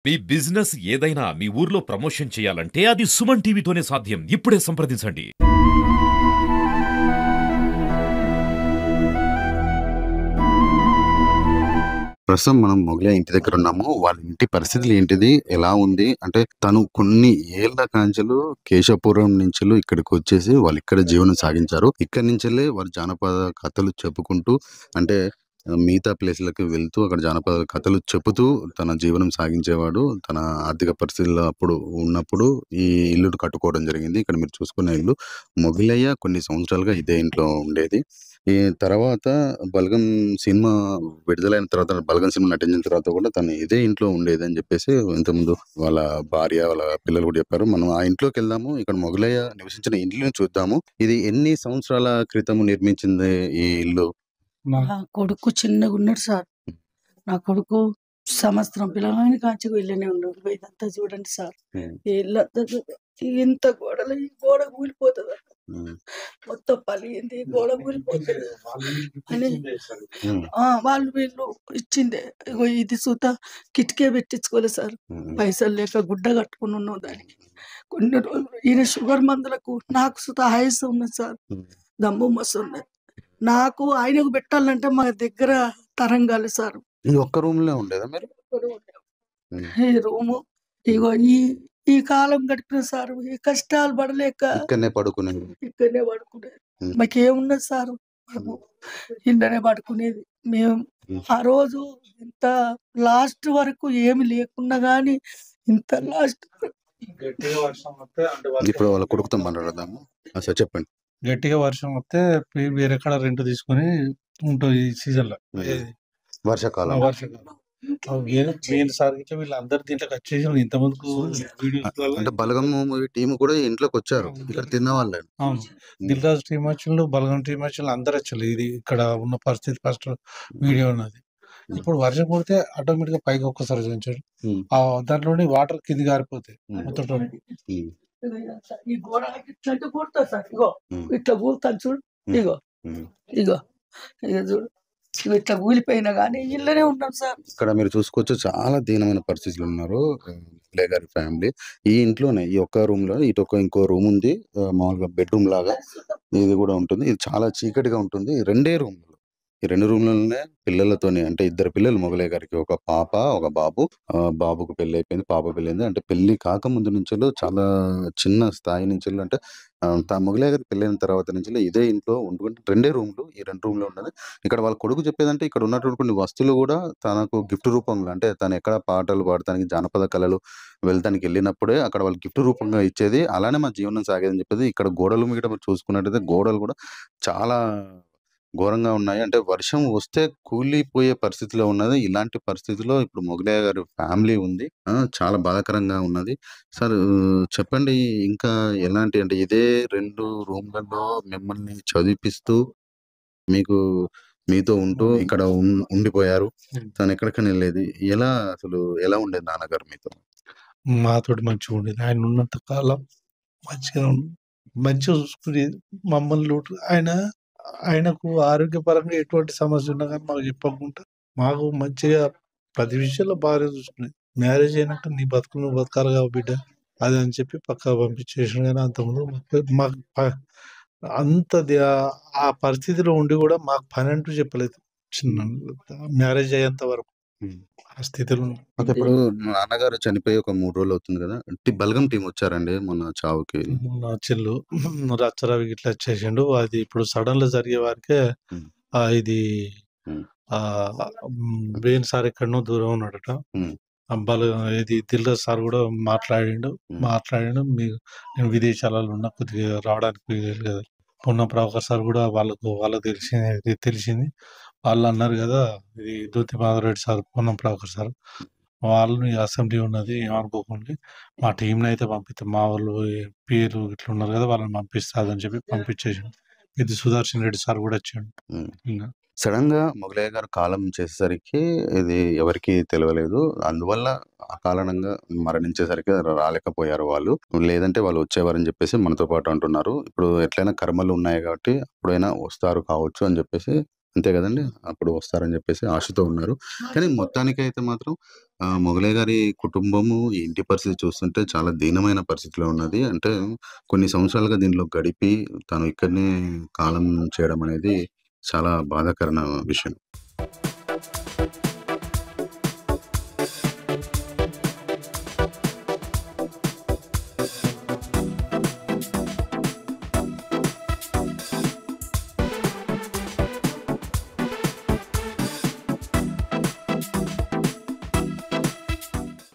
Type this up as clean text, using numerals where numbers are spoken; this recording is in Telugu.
మీ బిజినెస్ ఏదైనా మీ ఊర్లో ప్రమోషన్ చేయాలంటే అది సుమన్ టీవీతోనే సాధ్యం. ఇప్పుడే సంప్రదించండి. ప్రస్తుతం మనం మొగలి ఇంటి దగ్గర ఉన్నాము. వాళ్ళ ఇంటి పరిస్థితులు ఏంటిది? ఎలా ఉంది? అంటే తను కొన్ని ఏళ్ల కాంచెలు కేశవపురం నుంచెల్లి ఇక్కడికొచ్చేసి వాళ్ళు ఇక్కడ జీవనం సాగించారు. ఇక్కడి నుంచెల్లే వాళ్ళు జానపద కథలు చెప్పుకుంటూ అంటే మిగతా ప్లేస్‌లకి వెళ్తూ అక్కడ జానపద కథలు చెప్పుతూ తన జీవనం సాగించేవాడు. తన ఆర్థిక పరిస్థితుల్లో అప్పుడు ఉన్నప్పుడు ఈ ఇల్లును కట్టుకోవడం జరిగింది. ఇక్కడ మీరు చూసుకున్న ఇల్లు. మొగలయ్య కొన్ని సంవత్సరాలుగా ఇదే ఇంట్లో ఉండేది. ఈ తర్వాత 'బలగం' సినిమా విడుదలైన తర్వాత 'బలగం' సినిమా నటించిన తర్వాత కూడా తను ఇదే ఇంట్లో ఉండేదని చెప్పేసి ఇంతకుముందు వాళ్ళ భార్య, వాళ్ళ పిల్లలు కూడా చెప్పారు. మనం ఆ ఇంట్లోకెళ్దాము. ఇక్కడ మొగలయ్య నివసించిన ఇల్లుని చూద్దాము. ఇది ఎన్ని సంవత్సరాల క్రితం నిర్మించింది ఈ ఇల్లు? నా కొడుకు చిన్నగున్నాడు సార్. నా కొడుకు సంవత్సరం పిల్లగాని కాంచి ఇళ్ళనే ఉన్నాడు. ఇదంతా చూడండి సార్. హ్మ్. ఈ ఇల్లంతా ఇంత గోడలు ఈ గోడ కూలిపోతదా? హ్మ్. మొత్తం పలిగింది. గోడ కూలిపోతది అని హ్మ్. వాళ్ళు వీళ్ళు ఇచ్చిందే. ఇగో ఇది సూత కిటికీ పెట్టించుకోలే సార్. హ్మ్. పైసలు లేక గుడ్డ కట్టుకొని ఉన్నాం దానికి. కొన్ని రోజులు ఈయన షుగర్ మందులకు నాకు సుత ఆయుస్సు ఉన్నది సార్. హ్మ్. దమ్ము మస్తున్నది. నాకు ఆయనకు పెట్టాలంటే మా దగ్గర తరంగాలి సార్. ఈ ఒక్క రూమ్‌లో ఉండేదా మీరు? హ్మ్. ఈ రూము ఇగో ఈ కాలం గడిపిన సారు. ఈ కష్టాలు పడలేక ఇక్కడనే పడుకునేది. ఇక్కడనే పడుకునేది. హ్మ్. మాకేమున్నది సారు. మేము ఇంట్లోనే పడుకునేది. మేము హ్మ్. ఆ రోజు ఇంత లాస్ట్ వరకు ఏమి లేకున్నా గానీ ఇంత లాస్ట్ గట్టిగా వర్షం వస్తే ఇప్పుడు వాళ్ళ కొడుకుతో మాట్లాడదాము. సార్ చెప్పండి. గట్టిగా వర్షం వస్తే వేరే కాడ రెంట్ తీసుకొని ఉంటుంది ఈ సీజన్‌లో. ఏది వర్షాకాలం. వర్షాకాలం. మెయిన్ సార్ గిట్ల వీళ్ళందరూ దీంట్లోకి వచ్చేసి ఇంతమందికి వీడియోస్‌లలో అంటే 'బలగం' మూవీ టీమ్ కూడా ఇంట్లోకొచ్చారు. ఇక్కడ తిన్నవాళ్ళే. అవును. 'దిల్ రాజు' టీమ్ వచ్చిండ్రు, 'బలగం' టీమ్ వచ్చిండ్రు, అందరూ వచ్చారు. ఇది ఇక్కడ ఉన్న పరిస్థితి ఫస్ట్ వీడియో ఉన్నది. ఇప్పుడు వర్షం కొడితే ఆటోమేటిక్‌గా పైకి ఒక్కసారి చూయించాడు. హ్మ్. దాంట్లో నుండి వాటర్ కిందికి గారిపోతాయి. హ్మ్. మొత్తం టోటల్. హ్మ్. ఈ గోడ ఇట్లంటే కూలుతా సార్. ఇగో హ్మ్. ఇట్లా కూలుతాను చూడు. హ్మ్. ఇగో హ్మ్. ఇగో ఇగో చూడు. ఇగో ఇట్లా కూలిపోయినా గానీ ఇళ్ళనే ఉన్నాం సార్. ఇక్కడ మీరు చూసుకోవచ్చు చాలా దీనమైన పరిస్థితులు ఉన్నారు. మురళి గారి ఫ్యామిలీ. ఈ ఇంట్లోనే ఈ ఒక్క రూమ్‌లో ఇంకో రూమ్ ఉంది. మామూలుగా బెడ్‌రూమ్ లాగా ఇది కూడా ఉంటుంది. ఇది చాలా చీకటిగా ఉంటుంది. రెండే రూమ్‌లు. ఈ 2 రూమ్‌లలోనే పిల్లలతోని అంటే ఇద్దరు పిల్లలు మొగలయ్య గారికి. ఒక పాప, ఒక బాబు. బాబుకు పెళ్లయిపోయింది. పాప పెళ్లయింది. అంటే పెళ్లి కాకముందు నుంచెల్లి చాలా చిన్న స్థాయి నుంచెల్లి అంటే మొగలయ్య గారికి పెళ్లయిన తర్వాత నుంచెల్లి ఇదే ఇంట్లో ఉండుకుంటూ 2 రూమ్‌లు. ఈ 2 రూమ్‌లో ఉన్నది. ఇక్కడ వాళ్ళ కొడుకు చెప్పేదంటే ఇక్కడ ఉన్నటువంటి కొన్ని వస్తువులు గూడా తనకు గిఫ్ట్ రూపంలో అంటే తనెక్కడ పాటలు పాడటానికి, జానపద కళలు వెళ్తానికి ఎళ్ళినప్పుడే అక్కడ వాళ్ళు గిఫ్ట్ రూపంగా ఇచ్చేది. అలానే మా జీవనం సాగేదని చెప్పేది. ఇక్కడ గోడల మీద మీరు చూసుకున్నట్టయితే గోడలు గూడా చాలా ఘోరంగా ఉన్నాయి. అంటే వర్షం వస్తే కూలిపోయే పరిస్థితిలో ఉన్నది. ఇలాంటి పరిస్థితిలో ఇప్పుడు మొగలయ్య గారి ఫ్యామిలీ ఉంది. చాలా బాధాకరంగా ఉన్నది. సార్ చెప్పండి ఇంకా ఎలాంటి అంటే ఇదే 2 రూమ్‌లలో మిమ్మల్ని చదివిపిస్తూ మీకు మీతో ఉంటూ ఇక్కడ ఉండిపోయారు. తనెక్కడికైనా ఎళ్ళేది. ఎలా ఉండేది నాన్నగారు మీతో? మాతోటి మంచిగుండేది. ఆయన ఉన్నంత కాలం మంచిగా మంచిగా చూసుకునేది. మమ్మల్ని ఆయనకు ఆరోగ్యపరంగా ఎటువంటి సమస్య ఉన్నా గాని మాకు చెప్పకుండా, మాకు మంచిగా ప్రతి విషయంలో బాగానే చూసుకునేది. మ్యారేజ్ అయినాక నీ బతుకు నువ్వు బతకాలిగా బిడ్డ అది అని చెప్పి పక్కకు పంపించేసిండు గానీ అంతకుముందు మాకు ఆ పరిస్థితిలో ఉండి గూడా మాకు పనంటూ చెప్పలేదు. మ్యారేజ్ అయ్యేంత వరకు హ్మ్. ఆ స్థితిలో ఉన్నాం. ఓకే. ఇప్పుడు నాన్నగారు చనిపోయి ఒక 3 రోజులవుతుంది గదా! బలగం టీమ్ వచ్చారండి మొన్న చావుకి? నా చెల్లు రచ్చరవి గిట్లా వచ్చేసిండు. అది ఇప్పుడు సడన్‌గా జరిగే వరకే హ్మ్. ఇది హ్మ్. వేణు సార్ ఎక్కడనో దూరం ఉన్నాడట. హ్మ్. ఇది 'దిల్ రాజు' సార్ గూడా మాట్లాడిండు. హ్మ్. నేను విదేశాలలో ఉన్నా కొద్దిగా రావడానికి వీలు కదా! పొన్నం ప్రభాకర్ సార్ గూడా వాళ్ళకి తెలిసింది. వాళ్ళన్నారు గదా! ఇది దూతి మాధవరెడ్డి సార్, పొన్నం ప్రభాకర్ సార్ వాళ్ళని అసెంబ్లీ ఉన్నది ఏమనుకోకండి. మా టీమ్‌నయితే పంపిత్తా. మా వాళ్ళు పీఏలు ఇట్లా ఉన్నారు గదా! వాళ్ళని పంపిస్తా అని చెప్పి పంపించేసిండు. ఇది సుదర్శన్ రెడ్డి సార్ గూడా వచ్చిండు. హ్మ్. ఇంగ సడెన్‌గా మొగలయ్య గారు కాలం చేసేసరికి ఇది ఎవరికీ తెలవలేదు. అందువల్ల అకారణంగా మరణించేసరికి రాలేకపోయారు వాళ్ళు. లేదంటే వాళ్ళు వచ్చేవారని జెప్పేసి మనతో పాటు అంటున్నారు. ఇప్పుడు ఎట్లైనా కర్మలు ఉన్నాయి గాబట్టి అప్పుడైనా వస్తారు కావచ్చు అని జెప్పేసి అంతే కదండి. అప్పుడు వస్తారని చెప్పేసి ఆశతో ఉన్నారు. కానీ మొత్తానికైతే మాత్రం మొగలయ్య గారి కుటుంబము, ఈ ఇంటి పరిస్థితి చూస్తుంటే చాలా దీనమైన పరిస్థితిలో ఉన్నది. అంటే కొన్ని సంవత్సరాలుగా దీనిలో గడిపి తను ఇక్కడనే కాలం చేయడం అనేది చాలా బాధాకరమైన విషయం.